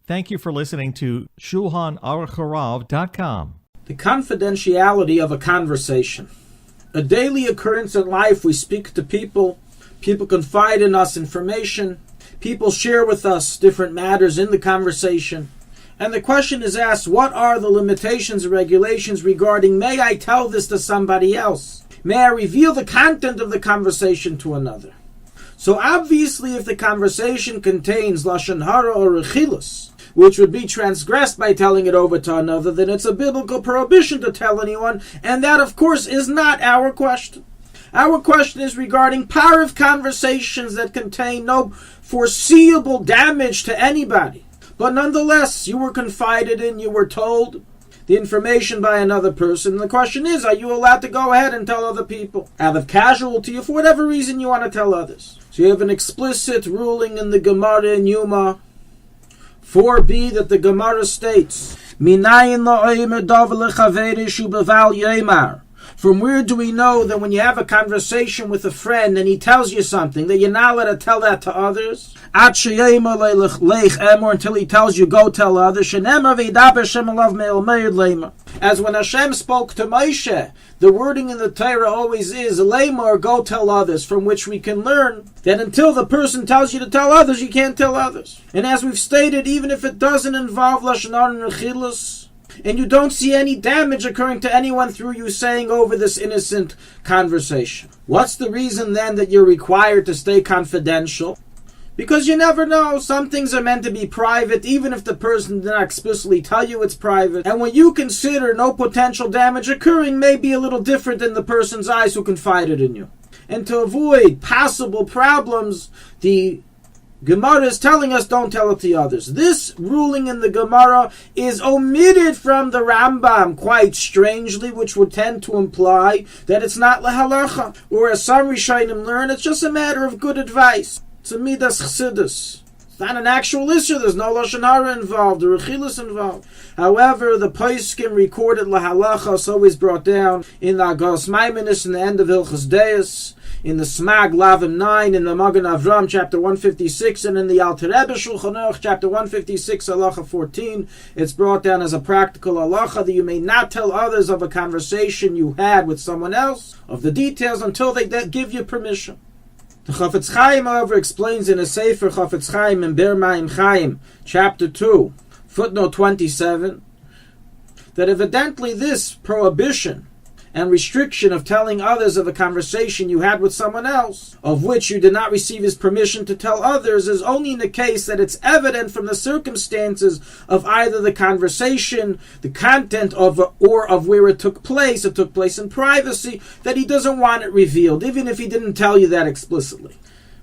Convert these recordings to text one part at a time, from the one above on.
Thank you for listening to Shulchanaruchharav.com. The confidentiality of a conversation. A daily occurrence in life, we speak to people, people confide in us information, people share with us different matters in the conversation. And the question is asked, what are the limitations and regulations regarding, may I tell this to somebody else? May I reveal the content of the conversation to another? So obviously, if the conversation contains lashon hara or rechilus, which would be transgressed by telling it over to another, then it's a biblical prohibition to tell anyone, and that, of course, is not our question. Our question is regarding parav conversations that contain no foreseeable damage to anybody. But nonetheless, you were confided in, you were told the information by another person. And the question is, are you allowed to go ahead and tell other people? Out of casualty or for whatever reason you want to tell others. So you have an explicit ruling in the Gemara in Yuma 4b that the Gemara states, Minayin la'omer davar lechaverish ubeval yemar. From where do we know that when you have a conversation with a friend and he tells you something, that you're not allowed to tell that to others? Until he tells you, go tell others. As when Hashem spoke to Moshe, the wording in the Torah always is, Lemor, go tell others, from which we can learn that until the person tells you to tell others, you can't tell others. And as we've stated, even if it doesn't involve lashon hara and rechilus, and you don't see any damage occurring to anyone through you saying over this innocent conversation, what's the reason then that you're required to stay confidential? Because you never know. Some things are meant to be private, even if the person did not explicitly tell you it's private. And when you consider no potential damage occurring, may be a little different in the person's eyes who confided in you. And to avoid possible problems, the Gemara is telling us don't tell it to others. This ruling in the Gemara is omitted from the Rambam quite strangely, which would tend to imply that it's not lahalacha, or as some Rishonim learn, it's just a matter of good advice. It's a midas chassidus. It's not an actual issue. There's no lashon hara involved, or rechilus involved. However, the poskim recorded lahalacha is always brought down in the Agos Maimonides in the end of Hilchos Deis, in the Smag Lavim 9, in the Magen Avram chapter 156, and in the Alter Rebbe Shulchanaruch chapter 156 halacha 14. It's brought down as a practical halacha that you may not tell others of a conversation you had with someone else, of the details, until they give you permission. The Chafetz Chaim, however, explains in a Sefer Chafetz Chaim in Ber Maim Chaim, chapter 2, footnote 27, that evidently this prohibition and restriction of telling others of a conversation you had with someone else, of which you did not receive his permission to tell others, is only in the case that it's evident from the circumstances of either the conversation, the content of, or of where it took place in privacy, that he doesn't want it revealed, even if he didn't tell you that explicitly.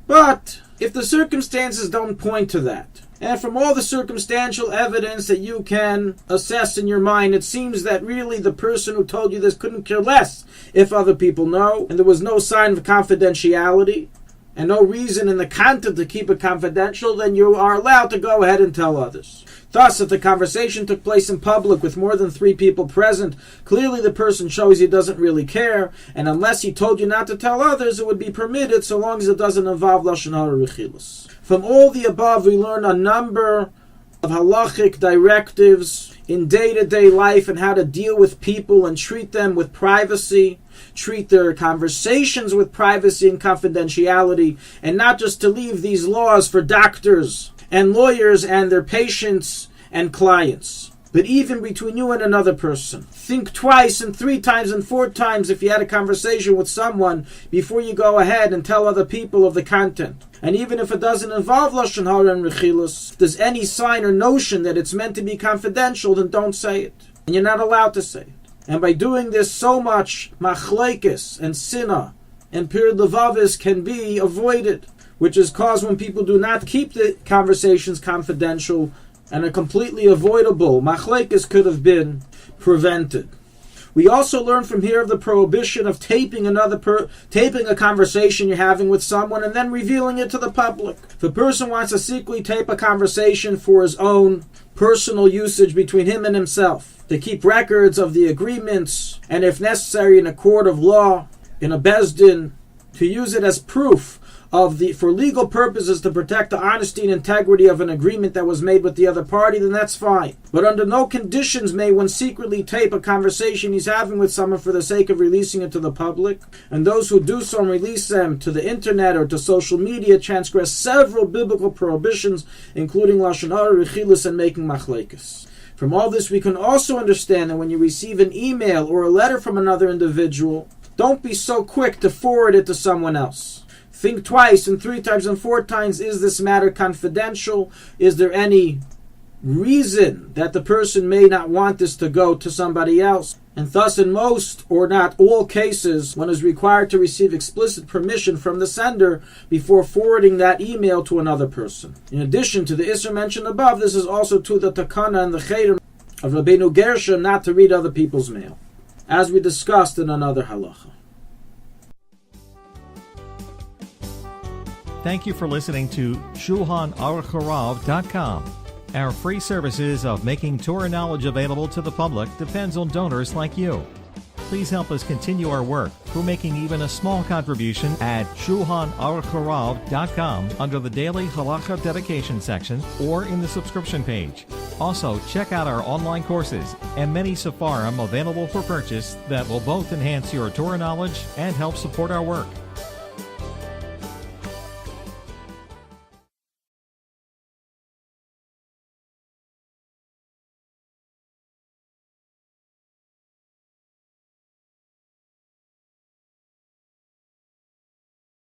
But if the circumstances don't point to that, and from all the circumstantial evidence that you can assess in your mind, it seems that really the person who told you this couldn't care less if other people know, and there was no sign of confidentiality, and no reason in the content to keep it confidential, then you are allowed to go ahead and tell others. Thus, if the conversation took place in public with more than 3 people present, clearly the person shows he doesn't really care, and unless he told you not to tell others, it would be permitted so long as it doesn't involve lashon hara rechilus. From all the above, we learn a number of halachic directives in day-to-day life and how to deal with people and treat them with privacy, treat their conversations with privacy and confidentiality, and not just to leave these laws for doctors and lawyers and their patients and clients, but even between you and another person. Think twice and 3 times and 4 times if you had a conversation with someone before you go ahead and tell other people of the content. And even if it doesn't involve lashon hara and rechilus, if there's any sign or notion that it's meant to be confidential, then don't say it. And you're not allowed to say it. And by doing this, so much machlekes and sinah and pir levavis can be avoided, which is caused when people do not keep the conversations confidential, and a completely avoidable machlekes could have been prevented. We also learn from here of the prohibition of taping a conversation you're having with someone and then revealing it to the public. If a person wants to secretly tape a conversation for his own personal usage between him and himself, to keep records of the agreements, and if necessary in a court of law, in a bezdin, to use it as proof for legal purposes to protect the honesty and integrity of an agreement that was made with the other party, then that's fine. But under no conditions may one secretly tape a conversation he's having with someone for the sake of releasing it to the public. And those who do so and release them to the internet or to social media transgress several biblical prohibitions, including lashon hara, rechilus, and making machlekes. From all this, we can also understand that when you receive an email or a letter from another individual, don't be so quick to forward it to someone else. Think twice and 3 times and 4 times, is this matter confidential? Is there any reason that the person may not want this to go to somebody else? And thus, in most or not all cases, one is required to receive explicit permission from the sender before forwarding that email to another person. In addition to the Isser mentioned above, this is also to the Takana and the Cheder of Rabbeinu Gershon not to read other people's mail, as we discussed in another halacha. Thank you for listening to Shulchanaruchharav.com. Our free services of making Torah knowledge available to the public depends on donors like you. Please help us continue our work through making even a small contribution at Shulchanaruchharav.com under the Daily Halacha Dedication section or in the subscription page. Also, check out our online courses and many sefarim available for purchase that will both enhance your Torah knowledge and help support our work.